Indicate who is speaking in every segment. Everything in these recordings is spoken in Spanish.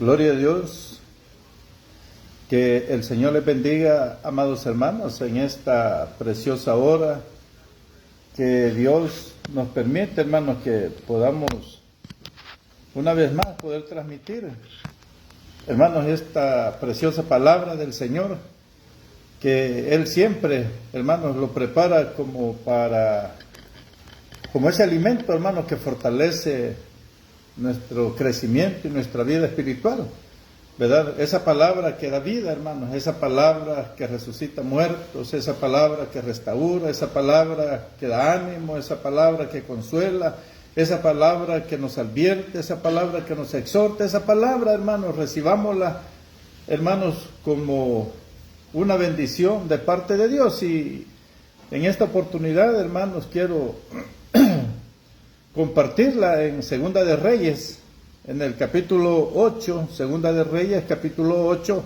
Speaker 1: Gloria a Dios. Que el Señor les bendiga, amados hermanos, en esta preciosa hora. Que Dios nos permite, hermanos, que podamos una vez más poder transmitir, hermanos, esta preciosa palabra del Señor, que Él siempre, hermanos, lo prepara como ese alimento, hermanos, que fortalece nuestro crecimiento y nuestra vida espiritual, ¿verdad? Esa palabra que da vida, hermanos, esa palabra que resucita muertos, esa palabra que restaura, esa palabra que da ánimo, esa palabra que consuela, esa palabra que nos advierte, esa palabra que nos exhorta, esa palabra, hermanos, recibámosla, hermanos, como una bendición de parte de Dios. Y en esta oportunidad, hermanos, quiero compartirla en Segunda de Reyes, en el capítulo 8, Segunda de Reyes, capítulo 8,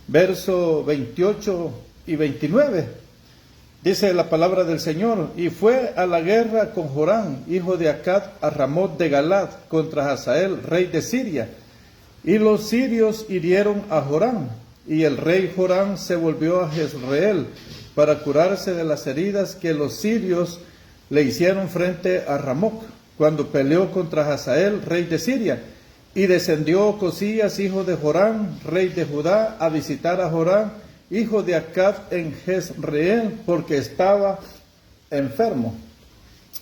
Speaker 1: verso 28 y 29. Dice la palabra del Señor: y fue a la guerra con Joram, hijo de Acab, a Ramot de Galad, contra Hazael, rey de Siria. Y los sirios hirieron a Joram, y el rey Joram se volvió a Jezreel para curarse de las heridas que los sirios le hicieron frente a Ramoc, cuando peleó contra Hazael, rey de Siria. Y descendió Ocosías, hijo de Joram, rey de Judá, a visitar a Joram, hijo de Acab, en Jezreel, porque estaba enfermo.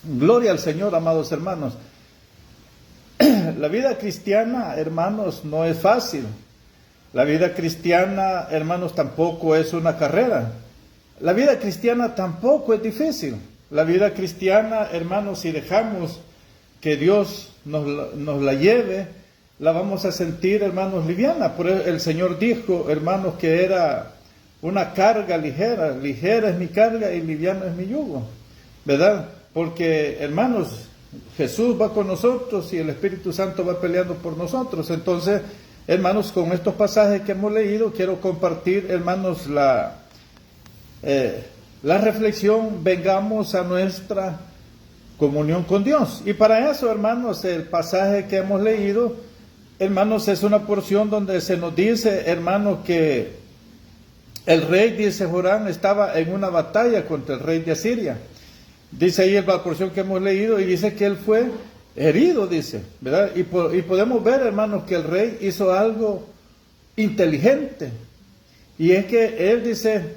Speaker 1: Gloria al Señor, amados hermanos. La vida cristiana, hermanos, no es fácil. La vida cristiana, hermanos, tampoco es una carrera. La vida cristiana tampoco es difícil. La vida cristiana, hermanos, si dejamos que Dios nos la lleve, la vamos a sentir, hermanos, liviana. Por eso el Señor dijo, hermanos, que era una carga ligera. Ligera es mi carga y liviano es mi yugo, ¿verdad? Porque, hermanos, Jesús va con nosotros y el Espíritu Santo va peleando por nosotros. Entonces, hermanos, con estos pasajes que hemos leído, quiero compartir, hermanos, la reflexión. Vengamos a nuestra comunión con Dios. Y para eso, hermanos, el pasaje que hemos leído, hermanos, es una porción donde se nos dice, hermanos, que el rey, dice Joram, estaba en una batalla contra el rey de Asiria. Dice ahí la porción que hemos leído, y dice que él fue herido, dice, ¿verdad? Y podemos ver, hermanos, que el rey hizo algo inteligente. Y es que él, dice,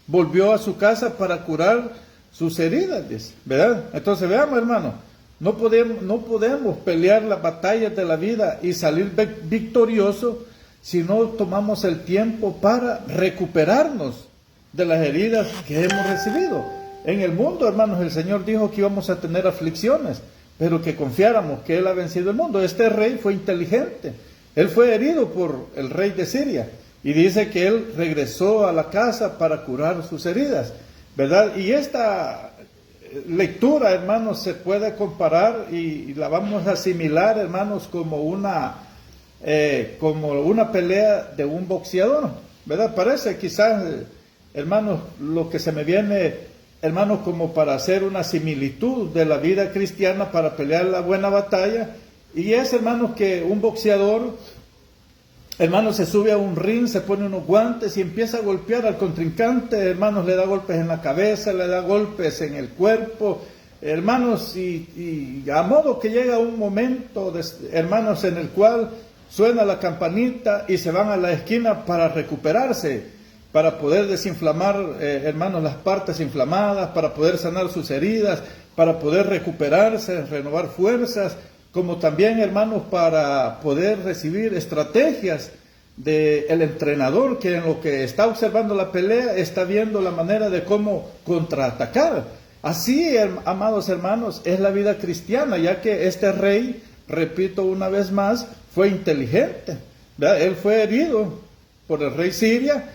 Speaker 1: volvió a su casa para curar sus heridas, dice, ¿verdad? Entonces veamos, hermanos, no podemos pelear las batallas de la vida y salir victoriosos si no tomamos el tiempo para recuperarnos de las heridas que hemos recibido. En el mundo, hermanos, el Señor dijo que íbamos a tener aflicciones, pero que confiáramos que Él ha vencido el mundo. Este rey fue inteligente. Él fue herido por el rey de Siria y dice que él regresó a la casa para curar sus heridas, ¿verdad? Y esta lectura, hermanos, se puede comparar y la vamos a asimilar, hermanos, como una pelea de un boxeador, ¿verdad? Parece quizás, hermanos, lo que se me viene, hermanos, como para hacer una similitud de la vida cristiana para pelear la buena batalla. Y es, hermanos, que un boxeador, hermanos, se sube a un ring, se pone unos guantes y empieza a golpear al contrincante, hermanos, le da golpes en la cabeza, le da golpes en el cuerpo, hermanos, y a modo que llega un momento, hermanos, en el cual suena la campanita y se van a la esquina para recuperarse, para poder desinflamar, hermanos, las partes inflamadas, para poder sanar sus heridas, para poder recuperarse, renovar fuerzas, como también, hermanos, para poder recibir estrategias del entrenador, que en lo que está observando la pelea está viendo la manera de cómo contraatacar. Así, amados hermanos, es la vida cristiana, ya que este rey, repito una vez más, fue inteligente, ¿verdad? Él fue herido por el rey Siria,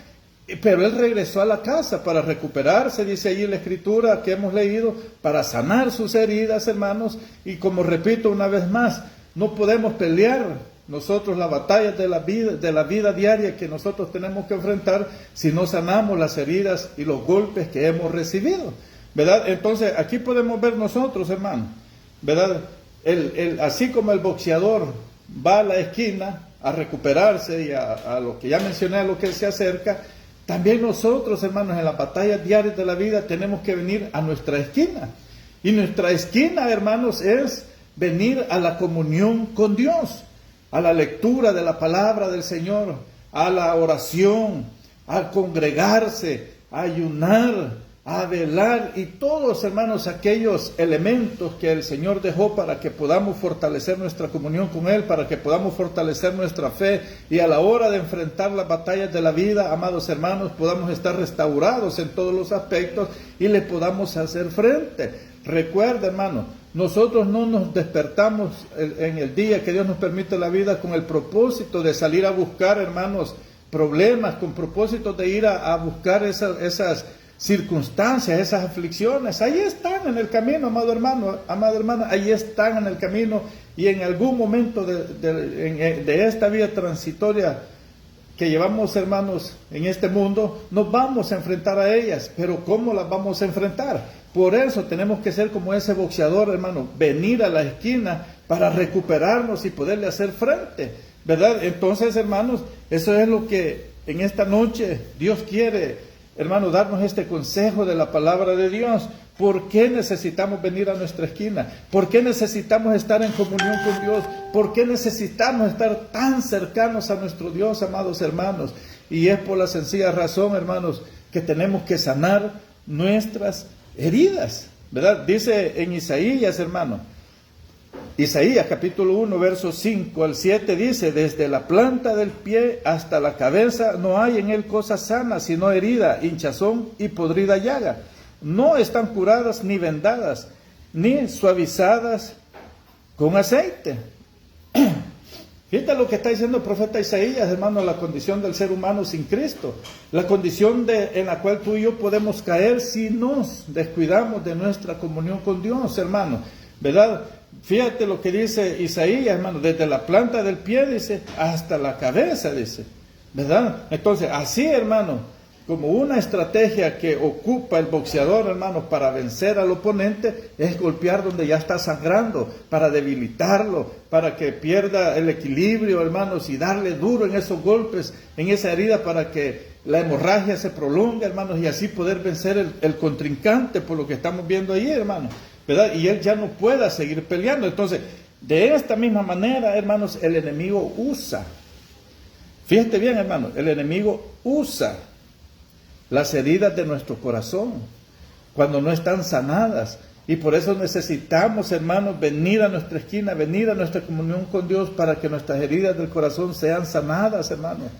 Speaker 1: pero él regresó a la casa para recuperarse, dice allí la escritura que hemos leído, para sanar sus heridas, hermanos. Y como repito una vez más, no podemos pelear nosotros la batalla de la vida diaria que nosotros tenemos que enfrentar si no sanamos las heridas y los golpes que hemos recibido, ¿verdad? Entonces aquí podemos ver nosotros, hermanos, ¿verdad? Así como el boxeador, va a la esquina a recuperarse y a lo que ya mencioné, a lo que se acerca, también nosotros, hermanos, en las batallas diarias de la vida tenemos que venir a nuestra esquina. Y nuestra esquina, hermanos, es venir a la comunión con Dios, a la lectura de la palabra del Señor, a la oración, a congregarse, a ayunar, a velar y todos, hermanos, aquellos elementos que el Señor dejó para que podamos fortalecer nuestra comunión con Él, para que podamos fortalecer nuestra fe y a la hora de enfrentar las batallas de la vida, amados hermanos, podamos estar restaurados en todos los aspectos y le podamos hacer frente. Recuerda, hermano, nosotros no nos despertamos en el día que Dios nos permite la vida con el propósito de salir a buscar, hermanos, problemas, con propósito de ir a buscar esas circunstancias, esas aflicciones. Ahí están en el camino, amado hermano, amada hermana, ahí están en el camino y en algún momento de esta vida transitoria que llevamos, hermanos, en este mundo, nos vamos a enfrentar a ellas. Pero ¿cómo las vamos a enfrentar? Por eso tenemos que ser como ese boxeador, hermano, venir a la esquina para recuperarnos y poderle hacer frente, ¿verdad? Entonces, hermanos, eso es lo que en esta noche Dios quiere, hermano, darnos este consejo de la palabra de Dios. ¿Por qué necesitamos venir a nuestra esquina? ¿Por qué necesitamos estar en comunión con Dios? ¿Por qué necesitamos estar tan cercanos a nuestro Dios, amados hermanos? Y es por la sencilla razón, hermanos, que tenemos que sanar nuestras heridas, ¿verdad? Dice en Isaías, hermano, Isaías capítulo 1, versos 5 al 7 dice: desde la planta del pie hasta la cabeza no hay en él cosa sana, sino herida, hinchazón y podrida llaga. No están curadas ni vendadas, ni suavizadas con aceite. Fíjate lo que está diciendo el profeta Isaías, hermano, la condición del ser humano sin Cristo, la condición en la cual tú y yo podemos caer si nos descuidamos de nuestra comunión con Dios, hermano, ¿verdad? Fíjate lo que dice Isaías, hermano, desde la planta del pie, dice, hasta la cabeza, dice, ¿verdad? Entonces, así, hermano, como una estrategia que ocupa el boxeador, hermano, para vencer al oponente, es golpear donde ya está sangrando, para debilitarlo, para que pierda el equilibrio, hermanos, y darle duro en esos golpes, en esa herida, para que la hemorragia se prolongue, hermanos, y así poder vencer el contrincante, por lo que estamos viendo ahí, hermano, ¿verdad? Y él ya no pueda seguir peleando. Entonces, de esta misma manera, hermanos, el enemigo usa. Fíjate bien, hermano, el enemigo usa las heridas de nuestro corazón cuando no están sanadas. Y por eso necesitamos, hermanos, venir a nuestra esquina, venir a nuestra comunión con Dios para que nuestras heridas del corazón sean sanadas, hermanos,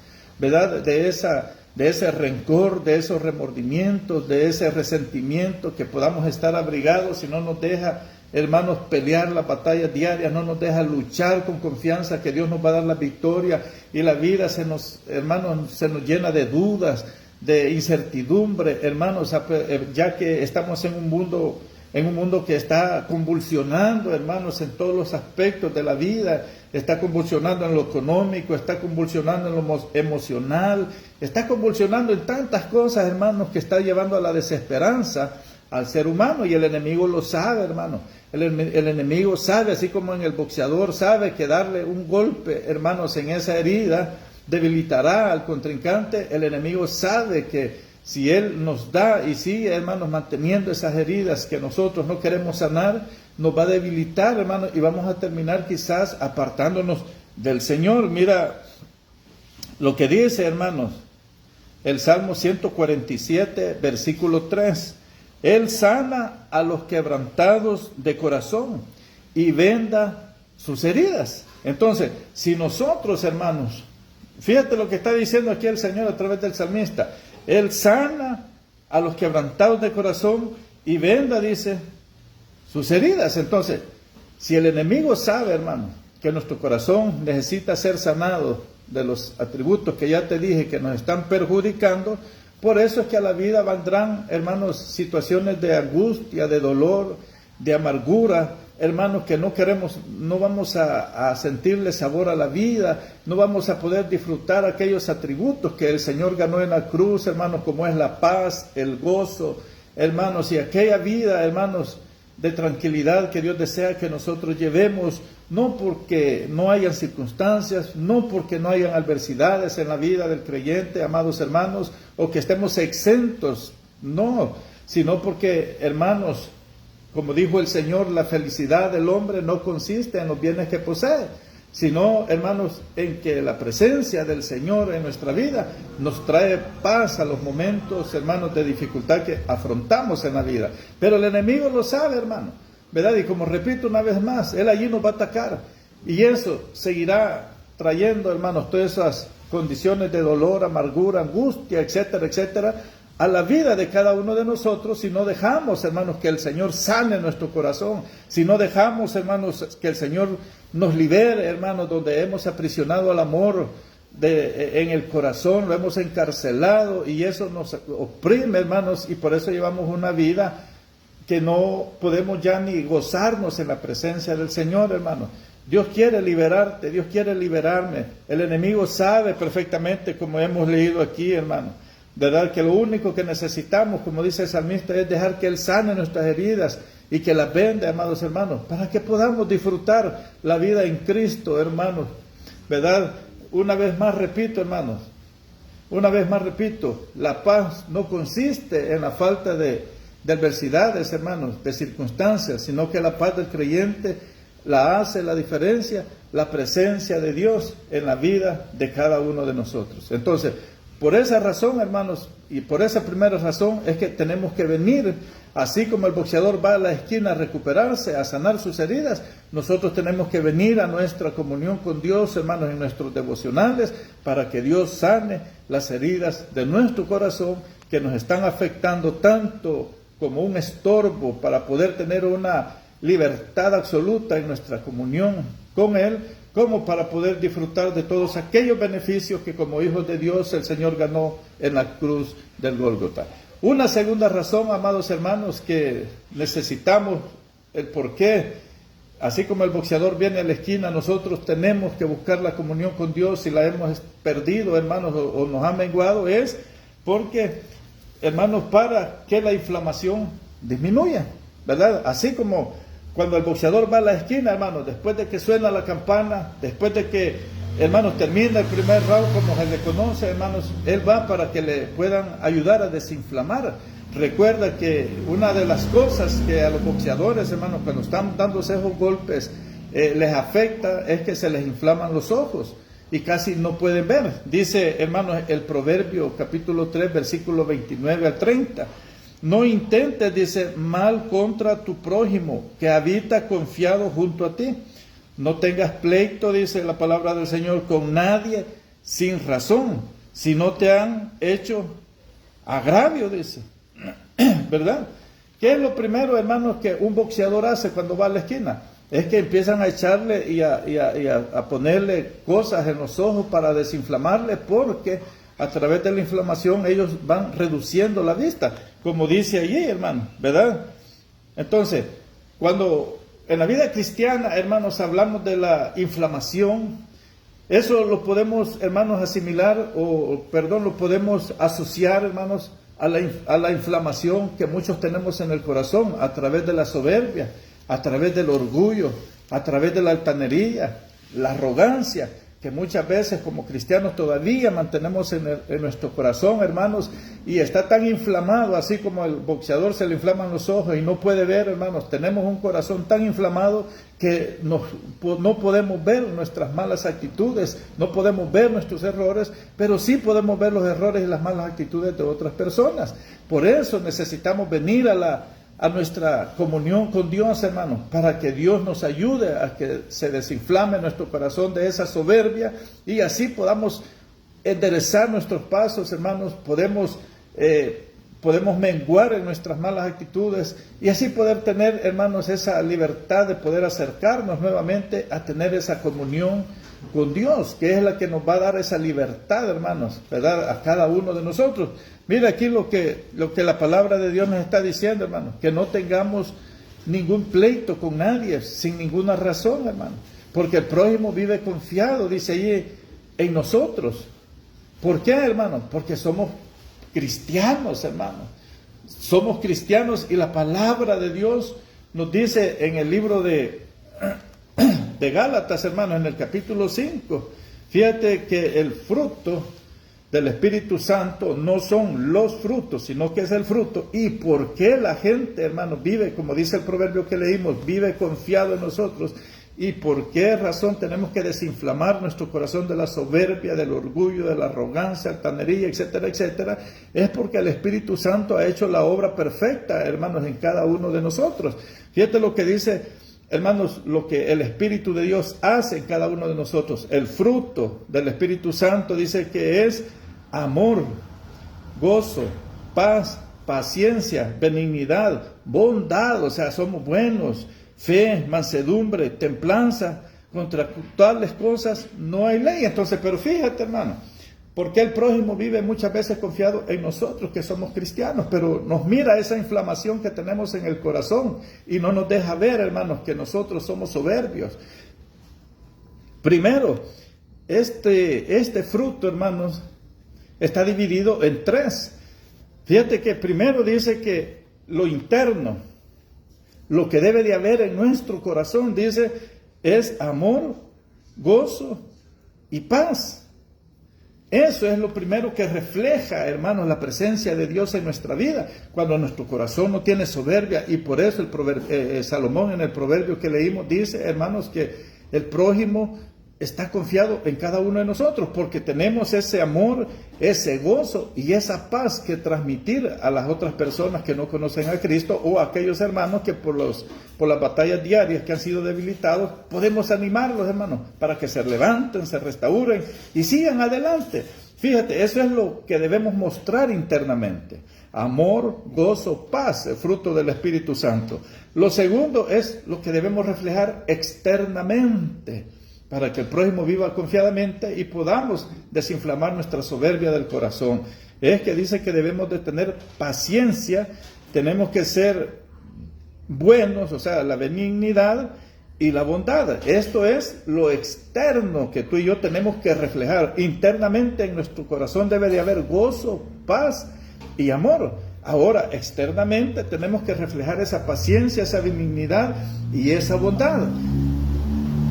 Speaker 1: ¿verdad? De ese rencor, de esos remordimientos, de ese resentimiento que podamos estar abrigados y no nos deja, hermanos, pelear las batallas diarias, no nos deja luchar con confianza que Dios nos va a dar la victoria y la vida hermanos, se nos llena de dudas, de incertidumbre, hermanos, ya que estamos en un mundo que está convulsionando, hermanos, en todos los aspectos de la vida. Está convulsionando en lo económico, está convulsionando en lo emocional, está convulsionando en tantas cosas, hermanos, que está llevando a la desesperanza al ser humano, y el enemigo lo sabe, hermano. El enemigo sabe, así como en el boxeador sabe que darle un golpe, hermanos, en esa herida debilitará al contrincante. El enemigo sabe que si él nos da y sigue, hermanos, manteniendo esas heridas que nosotros no queremos sanar, nos va a debilitar, hermanos, y vamos a terminar quizás apartándonos del Señor. Mira lo que dice, hermanos, el Salmo 147, versículo 3. Él sana a los quebrantados de corazón y venda sus heridas. Entonces, si nosotros, hermanos, fíjate lo que está diciendo aquí el Señor a través del salmista. Él sana a los quebrantados de corazón y venda, dice, sus heridas. Entonces, si el enemigo sabe, hermano, que nuestro corazón necesita ser sanado de los atributos que ya te dije que nos están perjudicando, por eso es que a la vida vendrán, hermanos, situaciones de angustia, de dolor, de amargura, hermanos, que no queremos, no vamos a sentirle sabor a la vida, no vamos a poder disfrutar aquellos atributos que el Señor ganó en la cruz, hermanos, como es la paz, el gozo, hermanos, y aquella vida, hermanos, de tranquilidad que Dios desea que nosotros llevemos, no porque no hayan circunstancias, no porque no hayan adversidades en la vida del creyente, amados hermanos, o que estemos exentos, no, sino porque, hermanos, como dijo el Señor, la felicidad del hombre no consiste en los bienes que posee, sino, hermanos, en que la presencia del Señor en nuestra vida nos trae paz a los momentos, hermanos, de dificultad que afrontamos en la vida. Pero el enemigo lo sabe, hermano, ¿verdad? Y como repito una vez más, él allí nos va a atacar. Y eso seguirá trayendo, hermanos, todas esas condiciones de dolor, amargura, angustia, etcétera, etcétera, a la vida de cada uno de nosotros, si no dejamos, hermanos, que el Señor sane nuestro corazón, si no dejamos, hermanos, que el Señor nos libere, hermanos, donde hemos aprisionado al amor en el corazón, lo hemos encarcelado y eso nos oprime, hermanos, y por eso llevamos una vida que no podemos ya ni gozarnos en la presencia del Señor, hermanos. Dios quiere liberarte, Dios quiere liberarme. El enemigo sabe perfectamente, como hemos leído aquí, hermanos, ¿verdad? Que lo único que necesitamos, como dice el salmista, es dejar que Él sane nuestras heridas y que las vende, amados hermanos, para que podamos disfrutar la vida en Cristo, hermanos, ¿verdad? Una vez más repito, hermanos, la paz no consiste en la falta de adversidades, hermanos, de circunstancias, sino que la paz del creyente la hace la diferencia, la presencia de Dios en la vida de cada uno de nosotros. Entonces, por esa razón, hermanos, y por esa primera razón es que tenemos que venir, así como el boxeador va a la esquina a recuperarse, a sanar sus heridas, nosotros tenemos que venir a nuestra comunión con Dios, hermanos, en nuestros devocionales, para que Dios sane las heridas de nuestro corazón que nos están afectando tanto como un estorbo para poder tener una libertad absoluta en nuestra comunión con Él, como para poder disfrutar de todos aquellos beneficios que como hijos de Dios el Señor ganó en la cruz del Gólgota. Una segunda razón, amados hermanos, que necesitamos el por qué, así como el boxeador viene a la esquina, nosotros tenemos que buscar la comunión con Dios si la hemos perdido, hermanos, o nos ha menguado, es porque, hermanos, para que la inflamación disminuya, ¿verdad? Así como cuando el boxeador va a la esquina, hermanos, después de que suena la campana, después de que, hermanos, termina el primer round, como se le conoce, hermanos, él va para que le puedan ayudar a desinflamar. Recuerda que una de las cosas que a los boxeadores, hermanos, cuando están dándose esos golpes, les afecta es que se les inflaman los ojos y casi no pueden ver. Dice, hermanos, el Proverbio capítulo 3, versículo 29 al 30. No intentes, dice, mal contra tu prójimo, que habita confiado junto a ti. No tengas pleito, dice la palabra del Señor, con nadie sin razón, si no te han hecho agravio, dice. ¿Verdad? ¿Qué es lo primero, hermanos, que un boxeador hace cuando va a la esquina? Es que empiezan a echarle y a ponerle cosas en los ojos para desinflamarle, porque a través de la inflamación ellos van reduciendo la vista, como dice allí, hermano, ¿verdad? Entonces, cuando en la vida cristiana, hermanos, hablamos de la inflamación, eso lo podemos, hermanos, asimilar, lo podemos asociar, hermanos, a la inflamación que muchos tenemos en el corazón, a través de la soberbia, a través del orgullo, a través de la altanería, la arrogancia, que muchas veces como cristianos todavía mantenemos en nuestro corazón, hermanos, y está tan inflamado, así como el boxeador se le inflaman los ojos y no puede ver, hermanos, tenemos un corazón tan inflamado que no podemos ver nuestras malas actitudes, no podemos ver nuestros errores, pero sí podemos ver los errores y las malas actitudes de otras personas. Por eso necesitamos venir a nuestra comunión con Dios, hermanos, para que Dios nos ayude a que se desinflame nuestro corazón de esa soberbia y así podamos enderezar nuestros pasos, hermanos, podemos menguar en nuestras malas actitudes y así poder tener, hermanos, esa libertad de poder acercarnos nuevamente a tener esa comunión con Dios, que es la que nos va a dar esa libertad, hermanos, ¿verdad? A cada uno de nosotros. Mira aquí lo que la palabra de Dios nos está diciendo, hermanos, que no tengamos ningún pleito con nadie, sin ninguna razón, hermano, porque el prójimo vive confiado, dice allí, en nosotros. ¿Por qué, hermano? Porque somos cristianos, hermano. Somos cristianos y la palabra de Dios nos dice en el libro de Gálatas, hermanos, en el capítulo 5, fíjate que el fruto del Espíritu Santo no son los frutos, sino que es el fruto. ¿Y por qué la gente, hermanos, vive, como dice el proverbio que leímos, vive confiado en nosotros? ¿Y por qué razón tenemos que desinflamar nuestro corazón de la soberbia, del orgullo, de la arrogancia, altanería, etcétera, etcétera? Es porque el Espíritu Santo ha hecho la obra perfecta, hermanos, en cada uno de nosotros. Fíjate lo que dice, hermanos, lo que el Espíritu de Dios hace en cada uno de nosotros. El fruto del Espíritu Santo dice que es amor, gozo, paz, paciencia, benignidad, bondad, o sea, somos buenos, fe, mansedumbre, templanza. Contra tales cosas no hay ley. Entonces, pero fíjate, hermano, porque el prójimo vive muchas veces confiado en nosotros que somos cristianos, pero nos mira esa inflamación que tenemos en el corazón y no nos deja ver, hermanos, que nosotros somos soberbios. Primero, este fruto, hermanos, está dividido en tres. Fíjate que primero dice que lo interno, lo que debe de haber en nuestro corazón, dice, es amor, gozo y paz. Eso es lo primero que refleja, hermanos, la presencia de Dios en nuestra vida, cuando nuestro corazón no tiene soberbia. Y por eso Salomón en el proverbio que leímos dice, hermanos, que el prójimo está confiado en cada uno de nosotros, porque tenemos ese amor, ese gozo y esa paz que transmitir a las otras personas que no conocen a Cristo, o a aquellos hermanos que por las batallas diarias que han sido debilitados, podemos animarlos, hermanos, para que se levanten, se restauren y sigan adelante. Fíjate, eso es lo que debemos mostrar internamente: amor, gozo, paz, el fruto del Espíritu Santo. Lo segundo es lo que debemos reflejar externamente, para que el prójimo viva confiadamente y podamos desinflamar nuestra soberbia del corazón. Es que dice que debemos de tener paciencia, tenemos que ser buenos, o sea, la benignidad y la bondad. Esto es lo externo que tú y yo tenemos que reflejar. Internamente en nuestro corazón debe de haber gozo, paz y amor. Ahora, externamente tenemos que reflejar esa paciencia, esa benignidad y esa bondad.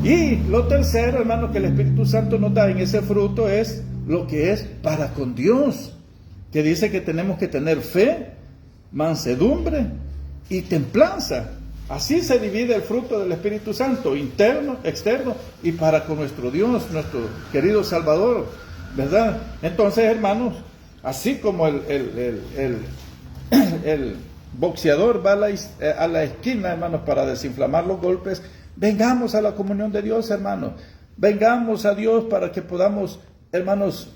Speaker 1: Y lo tercero, hermano, que el Espíritu Santo nos da en ese fruto es lo que es para con Dios, que dice que tenemos que tener fe, mansedumbre y templanza. Así se divide el fruto del Espíritu Santo, interno, externo y para con nuestro Dios, nuestro querido Salvador, ¿verdad? Entonces, hermanos, así como el boxeador va a la esquina, hermanos, para desinflamar los golpes, vengamos a la comunión de Dios, hermanos. Vengamos a Dios para que podamos, hermanos,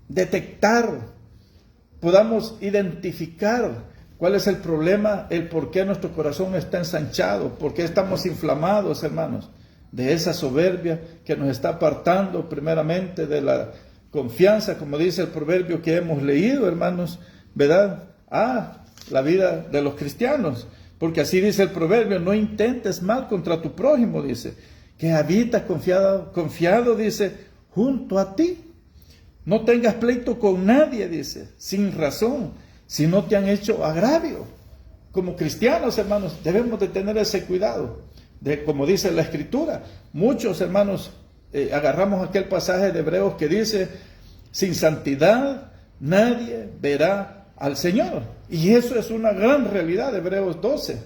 Speaker 1: detectar, podamos identificar cuál es el problema, el por qué nuestro corazón está ensanchado, por qué estamos inflamados, hermanos, de esa soberbia que nos está apartando primeramente de la confianza, como dice el proverbio que hemos leído, hermanos, ¿verdad? La vida de los cristianos. Porque así dice el proverbio: no intentes mal contra tu prójimo, dice, que habita confiado, dice, junto a ti. No tengas pleito con nadie, dice, sin razón, si no te han hecho agravio. Como cristianos, hermanos, debemos de tener ese cuidado. Como dice la Escritura, muchos, hermanos, agarramos aquel pasaje de Hebreos que dice: sin santidad nadie verá al Señor. Y eso es una gran realidad, Hebreos 12.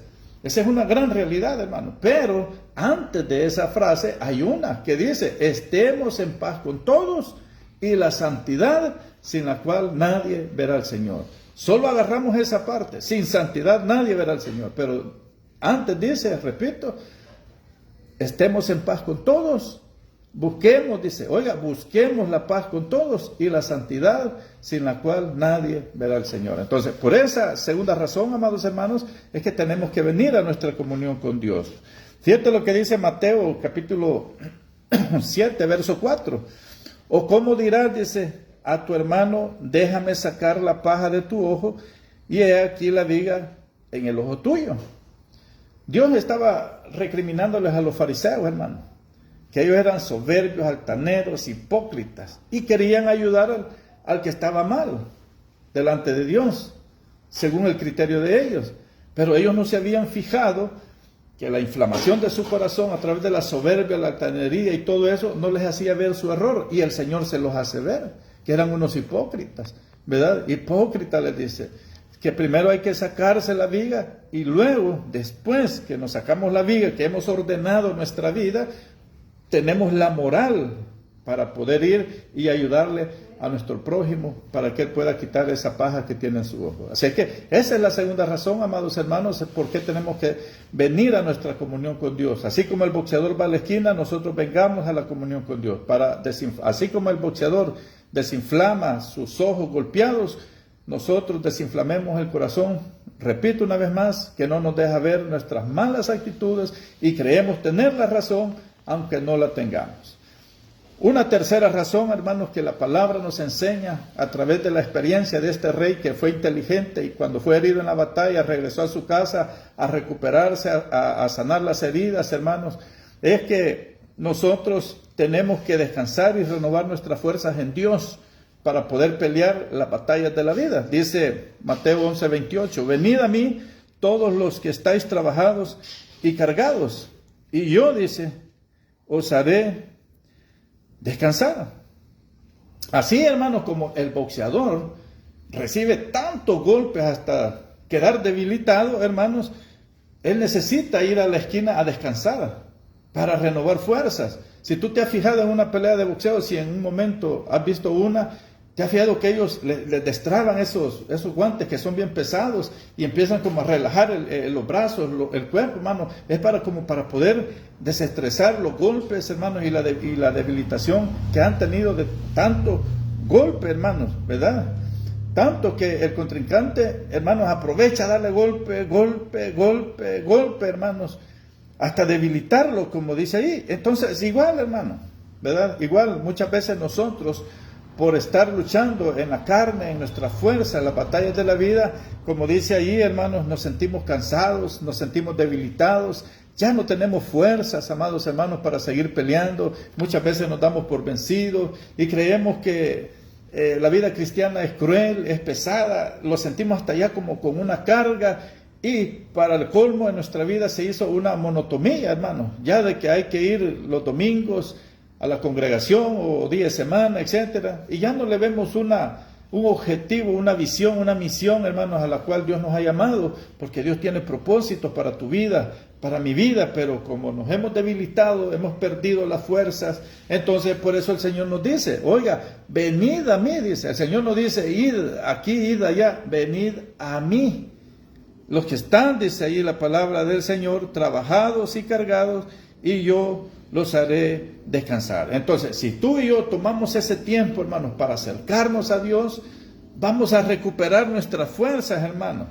Speaker 1: Esa es una gran realidad, hermano. Pero antes de esa frase hay una que dice: estemos en paz con todos y la santidad sin la cual nadie verá al Señor. Solo agarramos esa parte: sin santidad nadie verá al Señor. Pero antes dice, repito, estemos en paz con todos. Busquemos, dice, busquemos la paz con todos y la santidad sin la cual nadie verá al Señor. Entonces, por esa segunda razón, amados hermanos, es que tenemos que venir a nuestra comunión con Dios. Fíjate lo que dice Mateo capítulo 7, verso 4. O cómo dirás, dice, a tu hermano: déjame sacar la paja de tu ojo, y he aquí la viga en el ojo tuyo. Dios estaba recriminándoles a los fariseos, hermano, que ellos eran soberbios, altaneros, hipócritas, y querían ayudar al que estaba mal delante de Dios, según el criterio de ellos. Pero ellos no se habían fijado que la inflamación de su corazón a través de la soberbia, la altanería y todo eso no les hacía ver su error, y el Señor se los hace ver, que eran unos hipócritas, ¿verdad? Hipócrita les dice, que primero hay que sacarse la viga y luego, después que nos sacamos la viga, que hemos ordenado nuestra vida, tenemos la moral para poder ir y ayudarle a nuestro prójimo para que él pueda quitar esa paja que tiene en su ojo. Así que esa es la segunda razón, amados hermanos, por qué tenemos que venir a nuestra comunión con Dios. Así como el boxeador va a la esquina, nosotros vengamos a la comunión con Dios. Así como el boxeador desinflama sus ojos golpeados, nosotros desinflamemos el corazón. Repito una vez más, que no nos deja ver nuestras malas actitudes y creemos tener la razón, aunque no la tengamos. Una tercera razón, hermanos, que la palabra nos enseña a través de la experiencia de este rey que fue inteligente y cuando fue herido en la batalla regresó a su casa a recuperarse, a sanar las heridas, hermanos, es que nosotros tenemos que descansar y renovar nuestras fuerzas en Dios para poder pelear las batallas de la vida. Dice Mateo 11:28, venid a mí todos los que estáis trabajados y cargados, y yo, dice, os haré descansar. Así, hermanos, como el boxeador recibe tantos golpes hasta quedar debilitado, hermanos, él necesita ir a la esquina a descansar para renovar fuerzas. Si tú te has fijado en una pelea de boxeo, si en un momento has visto una, te has fijado que ellos le destraban esos guantes que son bien pesados y empiezan como a relajar los brazos, el cuerpo, hermano. Es para poder desestresar los golpes, hermanos, y la debilitación que han tenido de tanto golpe, hermanos, ¿verdad? Tanto que el contrincante, hermanos, aprovecha a darle golpe, hermanos, hasta debilitarlo, como dice ahí. Entonces, igual, hermano, ¿verdad? Igual, muchas veces nosotros, por estar luchando en la carne, en nuestra fuerza, en las batallas de la vida, como dice ahí, hermanos, nos sentimos cansados, nos sentimos debilitados, ya no tenemos fuerzas, amados hermanos, para seguir peleando. Muchas veces nos damos por vencidos y creemos que la vida cristiana es cruel, es pesada, lo sentimos hasta ya como con una carga, y para el colmo en nuestra vida se hizo una monotonía, hermanos, ya de que hay que ir los domingos a la congregación o día de semana, etcétera, y ya no le vemos un objetivo, una visión, una misión, hermanos, a la cual Dios nos ha llamado, porque Dios tiene propósitos para tu vida, para mi vida, pero como nos hemos debilitado, hemos perdido las fuerzas, entonces por eso el Señor nos dice, oiga, venid a mí, dice, el Señor nos dice, id aquí, id allá, venid a mí. Los que están, dice ahí la palabra del Señor, trabajados y cargados, y yo los haré descansar. Entonces, si tú y yo tomamos ese tiempo, hermanos, para acercarnos a Dios, vamos a recuperar nuestras fuerzas, hermanos,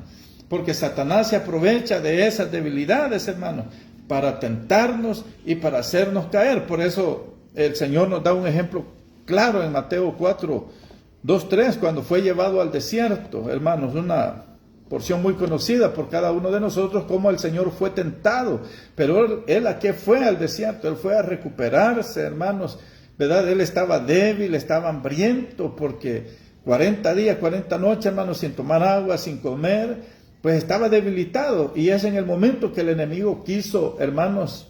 Speaker 1: porque Satanás se aprovecha de esas debilidades, hermanos, para tentarnos y para hacernos caer. Por eso el Señor nos da un ejemplo claro en Mateo 4:2-3, cuando fue llevado al desierto, hermanos, una porción muy conocida por cada uno de nosotros, cómo el Señor fue tentado, pero él ¿a qué fue al desierto? Él fue a recuperarse, hermanos, ¿verdad? Él estaba débil, estaba hambriento, porque 40 días, 40 noches, hermanos, sin tomar agua, sin comer, pues estaba debilitado, y es en el momento que el enemigo quiso, hermanos,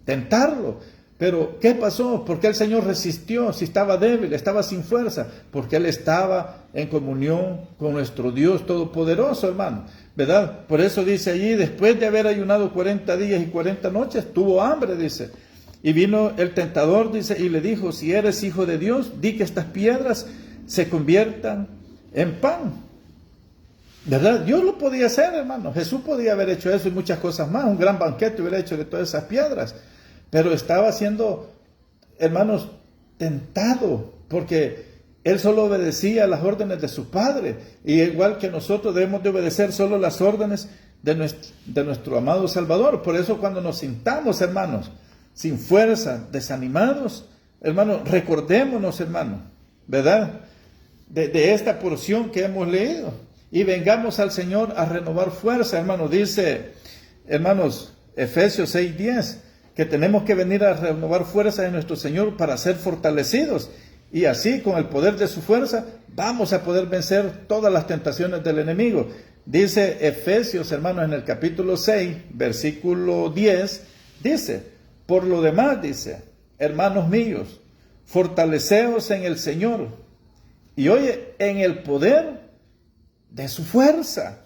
Speaker 1: tentarlo. Pero, ¿qué pasó? ¿Por qué el Señor resistió si estaba débil, estaba sin fuerza? Porque Él estaba en comunión con nuestro Dios Todopoderoso, hermano, ¿verdad? Por eso dice allí, después de haber ayunado 40 días y 40 noches, tuvo hambre, dice. Y vino el tentador, dice, y le dijo, si eres hijo de Dios, di que estas piedras se conviertan en pan. ¿Verdad? Dios lo podía hacer, hermano. Jesús podía haber hecho eso y muchas cosas más. Un gran banquete hubiera hecho de todas esas piedras. Pero estaba siendo, hermanos, tentado, porque él solo obedecía las órdenes de su Padre, y igual que nosotros debemos de obedecer solo las órdenes de nuestro amado Salvador. Por eso cuando nos sintamos, hermanos, sin fuerza, desanimados, hermanos, recordémonos, hermanos, ¿verdad? De esta porción que hemos leído, y vengamos al Señor a renovar fuerza, hermanos. Dice, hermanos, Efesios 6:10, que tenemos que venir a renovar fuerzas en nuestro Señor para ser fortalecidos, y así con el poder de su fuerza vamos a poder vencer todas las tentaciones del enemigo. Dice Efesios, hermanos, en el capítulo 6, versículo 10, dice, por lo demás, dice, hermanos míos, fortaleceos en el Señor y oye, en el poder de su fuerza.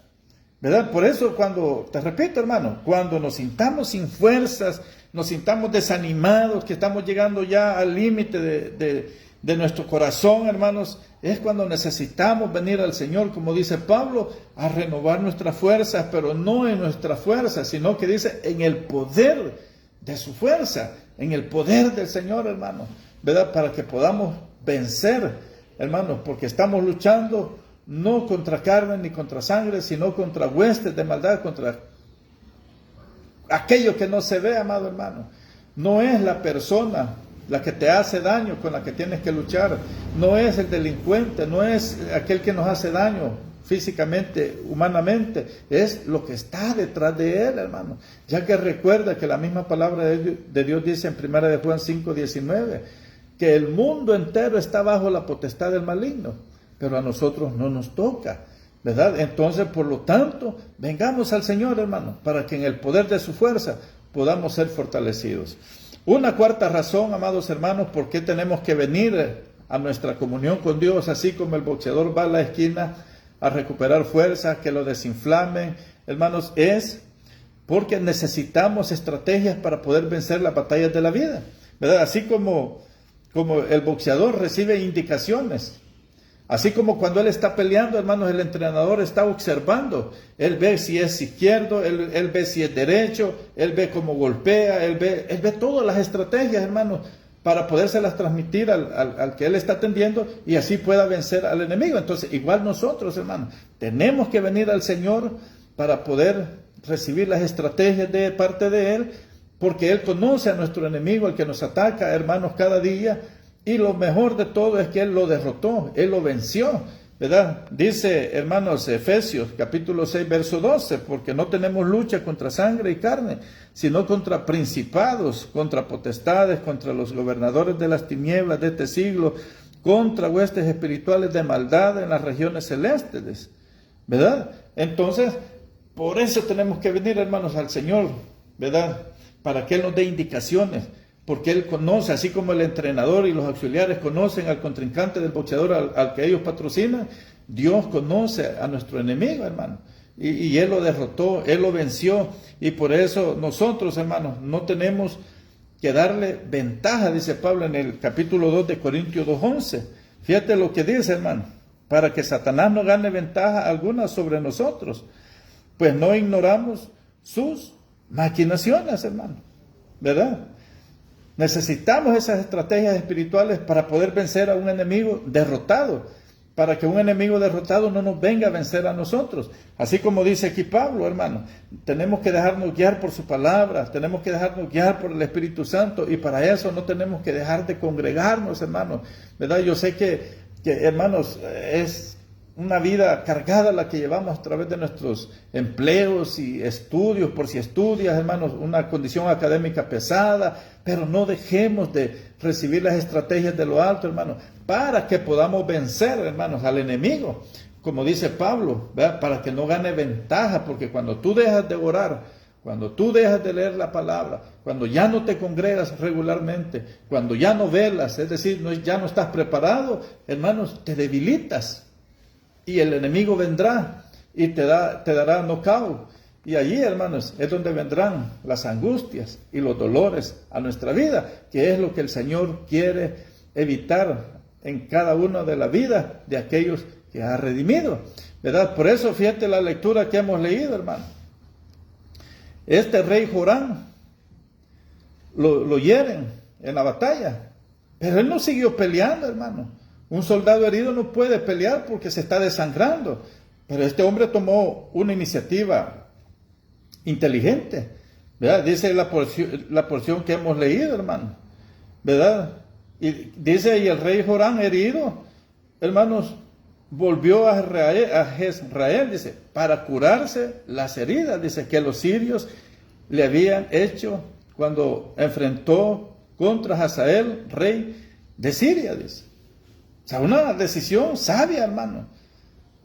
Speaker 1: ¿Verdad? Por eso cuando, te repito, hermano, cuando nos sintamos sin fuerzas, nos sintamos desanimados, que estamos llegando ya al límite de nuestro corazón, hermanos, es cuando necesitamos venir al Señor, como dice Pablo, a renovar nuestras fuerzas, pero no en nuestra fuerza, sino que dice en el poder de su fuerza, en el poder del Señor, hermano, ¿verdad? Para que podamos vencer, hermanos, porque estamos luchando no contra carne ni contra sangre, sino contra huestes de maldad, contra aquello que no se ve, amado hermano. No es la persona la que te hace daño con la que tienes que luchar, no es el delincuente, no es aquel que nos hace daño físicamente, humanamente, es lo que está detrás de él, hermano. Ya que recuerda que la misma palabra de Dios dice en 1 de Juan 5:19, que el mundo entero está bajo la potestad del maligno, pero a nosotros no nos toca, ¿verdad? Entonces, por lo tanto, vengamos al Señor, hermano, para que en el poder de su fuerza podamos ser fortalecidos. Una cuarta razón, amados hermanos, por qué tenemos que venir a nuestra comunión con Dios, así como el boxeador va a la esquina a recuperar fuerza, que lo desinflamen, hermanos, es porque necesitamos estrategias para poder vencer las batallas de la vida, ¿verdad? Así como el boxeador recibe indicaciones, así como cuando él está peleando, hermanos, el entrenador está observando. Él ve si es izquierdo, él ve si es derecho, él ve cómo golpea, él ve todas las estrategias, hermanos, para podérselas transmitir al que él está atendiendo y así pueda vencer al enemigo. Entonces, igual nosotros, hermanos, tenemos que venir al Señor para poder recibir las estrategias de parte de Él, porque Él conoce a nuestro enemigo, el que nos ataca, hermanos, cada día. Y lo mejor de todo es que Él lo derrotó, Él lo venció, ¿verdad? Dice, hermanos, Efesios capítulo 6, verso 12, porque no tenemos lucha contra sangre y carne, sino contra principados, contra potestades, contra los gobernadores de las tinieblas de este siglo, contra huestes espirituales de maldad en las regiones celestes, ¿verdad? Entonces, por eso tenemos que venir, hermanos, al Señor, ¿verdad? Para que Él nos dé indicaciones, porque Él conoce, así como el entrenador y los auxiliares conocen al contrincante del boxeador al que ellos patrocinan, Dios conoce a nuestro enemigo, hermano, y Él lo derrotó, Él lo venció, y por eso nosotros, hermanos, no tenemos que darle ventaja, dice Pablo en el capítulo 2 de Corintios 2:11. Fíjate lo que dice, hermano, para que Satanás no gane ventaja alguna sobre nosotros, pues no ignoramos sus maquinaciones, hermano, ¿verdad? Necesitamos esas estrategias espirituales para poder vencer a un enemigo derrotado, para que un enemigo derrotado no nos venga a vencer a nosotros. Así como dice aquí Pablo, hermano, tenemos que dejarnos guiar por su palabra, tenemos que dejarnos guiar por el Espíritu Santo, y para eso no tenemos que dejar de congregarnos, hermanos, ¿verdad? Yo sé que hermanos, es una vida cargada la que llevamos a través de nuestros empleos y estudios, por si estudias, hermanos, una condición académica pesada, pero no dejemos de recibir las estrategias de lo alto, hermanos, para que podamos vencer, hermanos, al enemigo, como dice Pablo, ¿verdad? Para que no gane ventaja, porque cuando tú dejas de orar, cuando tú dejas de leer la palabra, cuando ya no te congregas regularmente, cuando ya no velas, es decir, ya no estás preparado, hermanos, te debilitas. Y el enemigo vendrá y te dará knockout. Y allí, hermanos, es donde vendrán las angustias y los dolores a nuestra vida, que es lo que el Señor quiere evitar en cada una de la vida de aquellos que ha redimido, ¿verdad? Por eso, fíjate la lectura que hemos leído, hermano. Este rey Joram lo hieren en la batalla, pero él no siguió peleando, hermano. Un soldado herido no puede pelear porque se está desangrando. Pero este hombre tomó una iniciativa inteligente, ¿verdad? Dice la porción que hemos leído, hermano, ¿verdad? Y dice, y el rey Joram herido, hermanos, volvió a Jezreel, dice, para curarse las heridas, dice, que los sirios le habían hecho cuando enfrentó contra Hazael, rey de Siria, dice. O sea, una decisión sabia, hermano,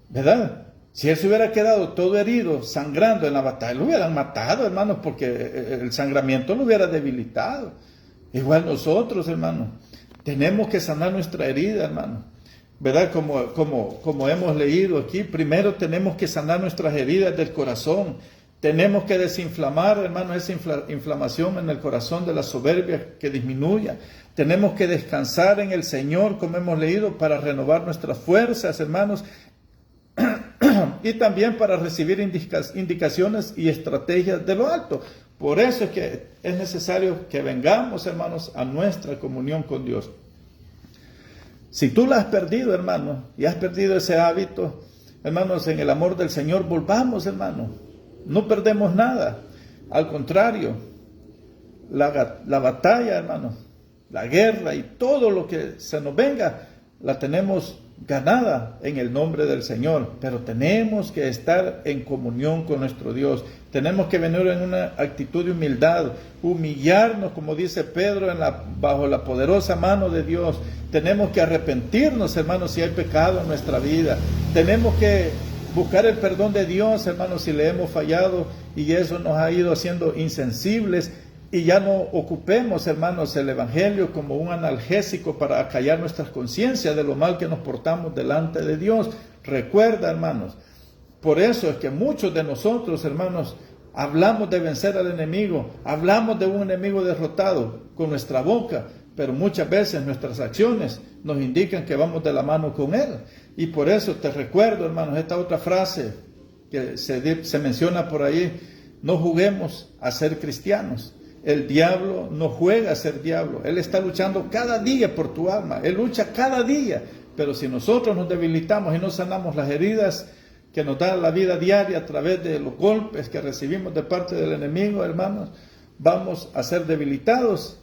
Speaker 1: ¿verdad? Si él se hubiera quedado todo herido, sangrando en la batalla, lo hubieran matado, hermanos, porque el sangramiento lo hubiera debilitado. Igual nosotros, hermanos, tenemos que sanar nuestra herida, hermanos. ¿Verdad? Como hemos leído aquí, primero tenemos que sanar nuestras heridas del corazón. Tenemos que desinflamar, hermanos, esa inflamación en el corazón de la soberbia, que disminuya. Tenemos que descansar en el Señor, como hemos leído, para renovar nuestras fuerzas, hermanos, y también para recibir indicaciones y estrategias de lo alto. Por eso es que es necesario que vengamos, hermanos, a nuestra comunión con Dios. Si tú la has perdido, hermano, y has perdido ese hábito, hermanos, en el amor del Señor, volvamos, hermano. No perdemos nada. Al contrario, la batalla, hermano, la guerra y todo lo que se nos venga, la tenemos ganada en el nombre del Señor. Pero tenemos que estar en comunión con nuestro Dios. Tenemos que venir en una actitud de humildad, humillarnos, como dice Pedro, bajo la poderosa mano de Dios. Tenemos que arrepentirnos, hermanos, si hay pecado en nuestra vida. Tenemos que buscar el perdón de Dios, hermanos, si le hemos fallado y eso nos ha ido haciendo insensibles, y ya no ocupemos, hermanos, el Evangelio como un analgésico para acallar nuestras conciencias de lo mal que nos portamos delante de Dios. Recuerda, hermanos, por eso es que muchos de nosotros, hermanos, hablamos de vencer al enemigo, hablamos de un enemigo derrotado con nuestra boca, pero muchas veces nuestras acciones nos indican que vamos de la mano con él. Y por eso te recuerdo, hermanos, esta otra frase que se menciona por ahí: no juguemos a ser cristianos. El diablo no juega a ser diablo. Él está luchando cada día por tu alma. Él lucha cada día. Pero si nosotros nos debilitamos y no sanamos las heridas que nos da la vida diaria a través de los golpes que recibimos de parte del enemigo, hermanos, vamos a ser debilitados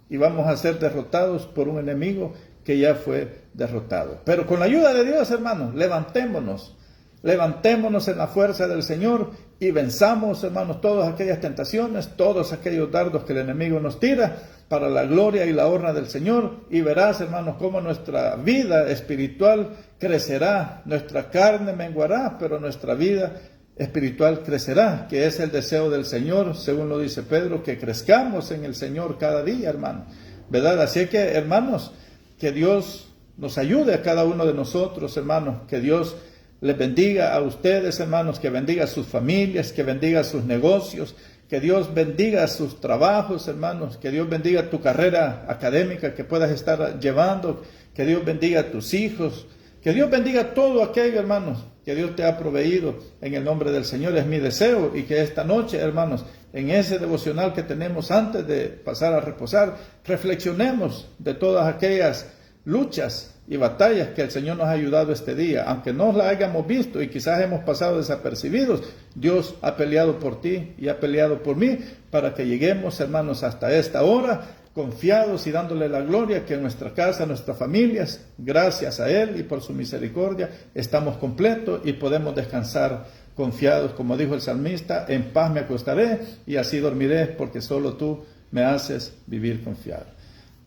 Speaker 1: y vamos a ser derrotados por un enemigo que ya fue derrotado. Pero con la ayuda de Dios, hermanos, levantémonos en la fuerza del Señor y venzamos, hermanos, todas aquellas tentaciones, todos aquellos dardos que el enemigo nos tira, para la gloria y la honra del Señor. Y verás, hermanos, cómo nuestra vida espiritual crecerá. Nuestra carne menguará, pero nuestra vida espiritual crecerá, que es el deseo del Señor, según lo dice Pedro, que crezcamos en el Señor cada día, hermano, ¿verdad? Así que, hermanos, que Dios nos ayude a cada uno de nosotros, hermanos, que Dios les bendiga a ustedes, hermanos, que bendiga a sus familias, que bendiga sus negocios, que Dios bendiga sus trabajos, hermanos, que Dios bendiga tu carrera académica que puedas estar llevando, que Dios bendiga a tus hijos, que Dios bendiga todo aquello, hermanos, que Dios te ha proveído en el nombre del Señor. Es mi deseo, y que esta noche, hermanos, en ese devocional que tenemos antes de pasar a reposar, reflexionemos de todas aquellas luchas y batallas que el Señor nos ha ayudado este día. Aunque no las hayamos visto y quizás hemos pasado desapercibidos, Dios ha peleado por ti y ha peleado por mí para que lleguemos, hermanos, hasta esta hora, confiados y dándole la gloria, que en nuestra casa, nuestras familias, gracias a Él y por su misericordia, estamos completos y podemos descansar confiados, como dijo el salmista: en paz me acostaré y así dormiré, porque solo tú me haces vivir confiado.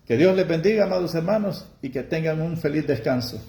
Speaker 1: Que Dios les bendiga, amados hermanos, y que tengan un feliz descanso.